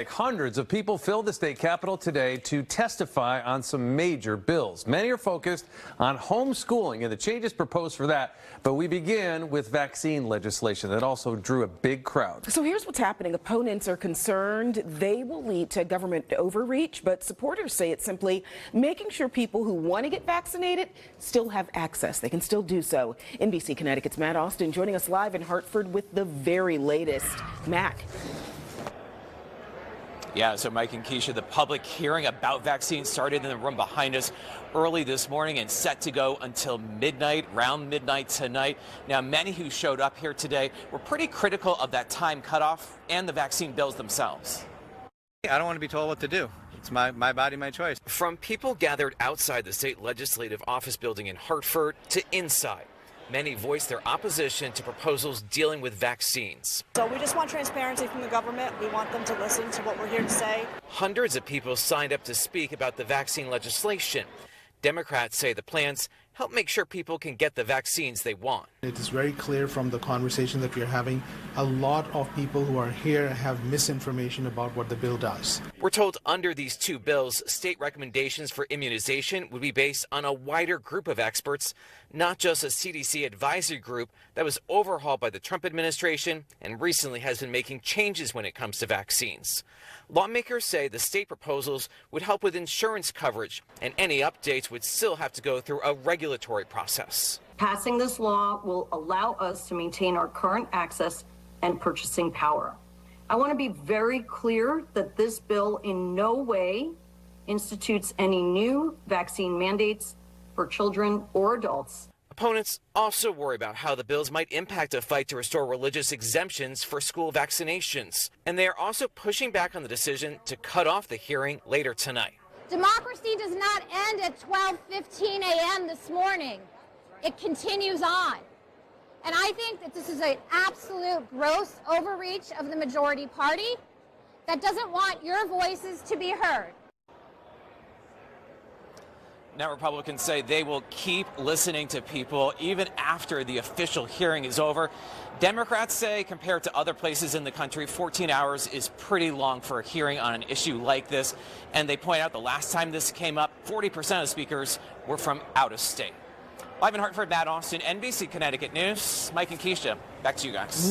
Hundreds of people filled the state capitol today to testify on some major bills. Many are focused on homeschooling and the changes proposed for that. But we begin with vaccine legislation that also drew a big crowd. So here's what's happening. Opponents are concerned they will lead to government overreach, but supporters say it's simply making sure people who want to get vaccinated still have access. They can still do so. NBC Connecticut's Matt Austin joining us live in Hartford with the very latest. Matt. Yeah, so Mike and Keisha, the public hearing about vaccines started in the room behind us early this morning and set to go until midnight, around midnight tonight. Now, many who showed up here today were pretty critical of that time cutoff and the vaccine bills themselves. I don't want to be told what to do. It's my body, my choice. From people gathered outside the state legislative office building in Hartford to inside, many voiced their opposition to proposals dealing with vaccines. So we just want transparency from the government. We want them to listen to what we're here to say. Hundreds of people signed up to speak about the vaccine legislation. Democrats say the plans help make sure people can get the vaccines they want. It is very clear from the conversation that we are having, a lot of people who are here have misinformation about what the bill does. We're told under these two bills, state recommendations for immunization would be based on a wider group of experts, not just a CDC advisory group that was overhauled by the Trump administration and recently has been making changes when it comes to vaccines. Lawmakers say the state proposals would help with insurance coverage, and any updates would still have to go through a regulatory process. Passing this law will allow us to maintain our current access and purchasing power. I want to be very clear that this bill in no way institutes any new vaccine mandates for children or adults. Opponents also worry about how the bills might impact a fight to restore religious exemptions for school vaccinations. And they are also pushing back on the decision to cut off the hearing later tonight. Democracy does not end at 12:15 a.m. this morning. It continues on. And I think that this is an absolute gross overreach of the majority party that doesn't want your voices to be heard. Now, Republicans say they will keep listening to people even after the official hearing is over. Democrats say, compared to other places in the country, 14 hours is pretty long for a hearing on an issue like this. And they point out the last time this came up, 40% of speakers were from out of state. Live in Hartford, Matt Austin, NBC Connecticut News. Mike and Keisha, back to you guys.